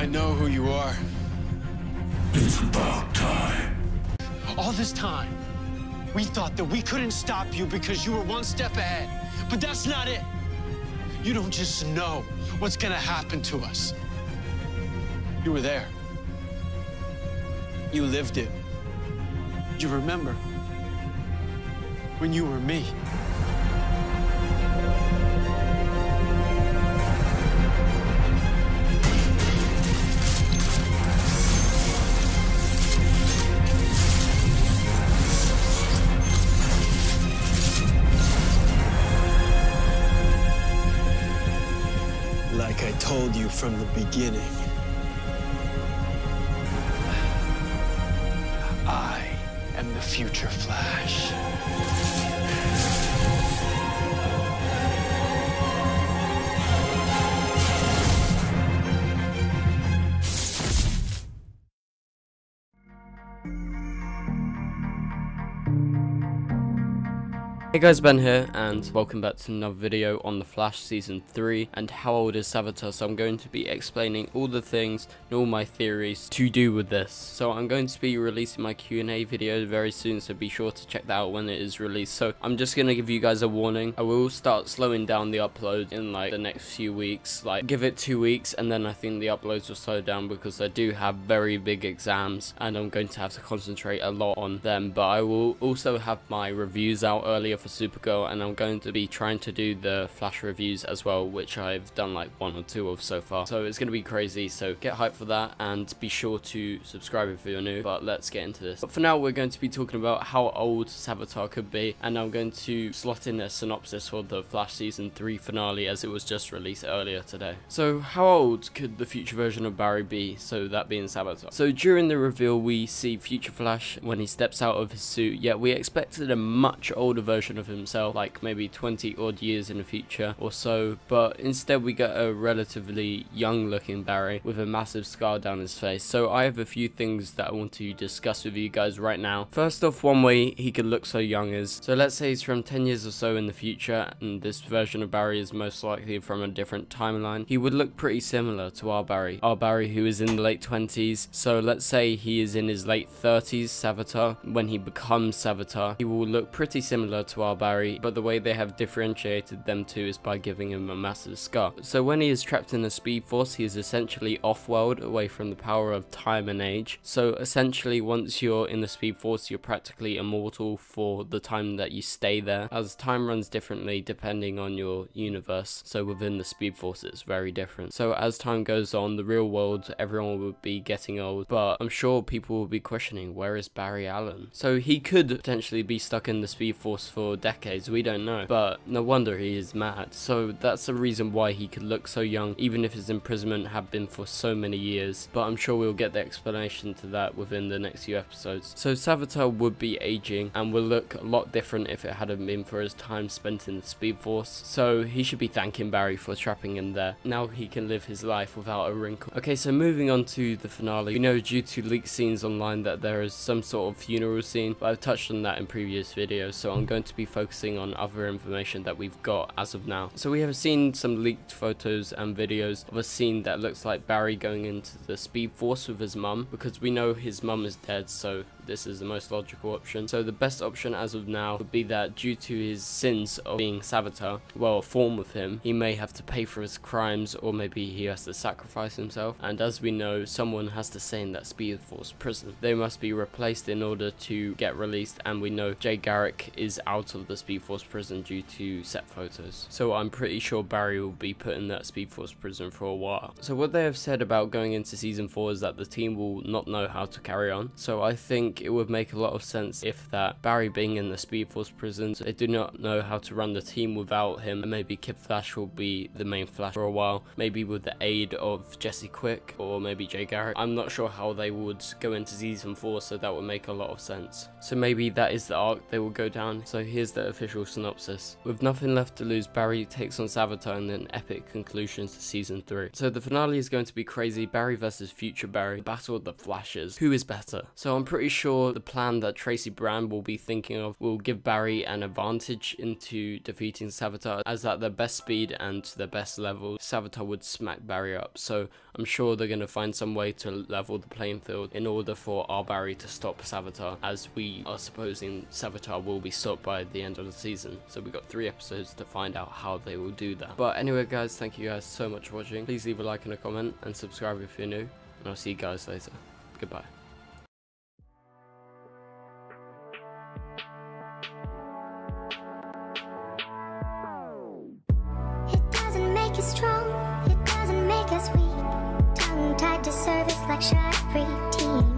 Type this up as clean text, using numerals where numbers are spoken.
I know who you are. It's about time. All this time, we thought that we couldn't stop you because you were one step ahead. But that's not it. You don't just know what's gonna happen to us. You were there. You lived it. You remember when you were me. Like I told you from the beginning, I am the future Flash. Hey guys, Ben here, and welcome back to another video on The Flash Season 3 and how old is Savitar. So I'm going to be explaining all the things and all my theories to do with this. So I'm going to be releasing my Q&A video very soon, so be sure to check that out when it is released. So I'm just going to give you guys a warning. I will start slowing down the upload in like the next few weeks. Like give it 2 weeks and then I think the uploads will slow down because I do have very big exams and I'm going to have to concentrate a lot on them. But I will also have my reviews out earlier for Supergirl, and I'm going to be trying to do the Flash reviews as well, which I've done like 1 or 2 of so far. So it's going to be crazy, so get hyped for that and be sure to subscribe if you're new. But let's get into this. But for now, we're going to be talking about how old Savitar could be, and I'm going to slot in a synopsis for the Flash Season 3 finale as it was just released earlier today. So how old could the future version of Barry be, so that being Savitar? So during the reveal, we see future Flash when he steps out of his suit, yet we expected a much older version of himself, like maybe 20 odd years in the future or so, but instead we get a relatively young looking Barry with a massive scar down his face. So I have a few things that I want to discuss with you guys right now. First off, one way he could look so young is, so let's say he's from 10 years or so in the future and this version of Barry is most likely from a different timeline. He would look pretty similar to our Barry who is in the late 20s. So let's say he is in his late 30s, Savitar. When he becomes Savitar, he will look pretty similar to our Barry, but the way they have differentiated them two is by giving him a massive scar. So when he is trapped in the Speed Force, he is essentially off-world, away from the power of time and age. So essentially, once you're in the Speed Force, you're practically immortal for the time that you stay there, as time runs differently depending on your universe. So within the Speed Force, it's very different. So as time goes on, the real world, everyone will be getting old, but I'm sure people will be questioning, where is Barry Allen? So he could potentially be stuck in the Speed Force for decades, we don't know, but no wonder he is mad. So that's the reason why he could look so young, even if his imprisonment had been for so many years. But I'm sure we'll get the explanation to that within the next few episodes. So Savitar would be aging and will look a lot different if it hadn't been for his time spent in the Speed Force. So he should be thanking Barry for trapping him there. Now he can live his life without a wrinkle. Okay, so moving on to the finale. We know due to leaked scenes online that there is some sort of funeral scene, but I've touched on that in previous videos, so I'm going to be focusing on other information that we've got as of now. So we have seen some leaked photos and videos of a scene that looks like Barry going into the Speed Force with his mum, because we know his mum is dead, so this is the most logical option. So the best option as of now would be that due to his sins of being Savitar, well, a form of him, he may have to pay for his crimes, or maybe he has to sacrifice himself. And as we know, someone has to stay in that Speed Force prison. They must be replaced in order to get released, and we know Jay Garrick is out of the Speed Force prison due to set photos. So I'm pretty sure Barry will be put in that Speed Force prison for a while. So what they have said about going into season 4 is that the team will not know how to carry on. So I think it would make a lot of sense if that Barry being in the Speed Force prison, they do not know how to run the team without him, and maybe Kid Flash will be the main Flash for a while, maybe with the aid of Jesse Quick or maybe Jay Garrick. I'm not sure how they would go into season 4, so that would make a lot of sense. So maybe that is the arc they will go down. So here's the official synopsis. With nothing left to lose, Barry takes on Savitar in an epic conclusion to season 3. So the finale is going to be crazy. Barry versus future Barry, the battle of the Flashes. Who is better? So I'm pretty sure the plan that Tracy Brand will be thinking of will give Barry an advantage into defeating Savitar, as at their best speed and their best level, Savitar would smack Barry up. So I'm sure they're going to find some way to level the playing field in order for our Barry to stop Savitar, as we are supposing Savitar will be stopped by the end of the season. So we got 3 episodes to find out how they will do that. But anyway guys, thank you guys so much for watching. Please leave a like and a comment and subscribe if you're new, and I'll see you guys later. Goodbye. It doesn't make us strong, it doesn't make us weak. Tongue tied to service like sharp tea.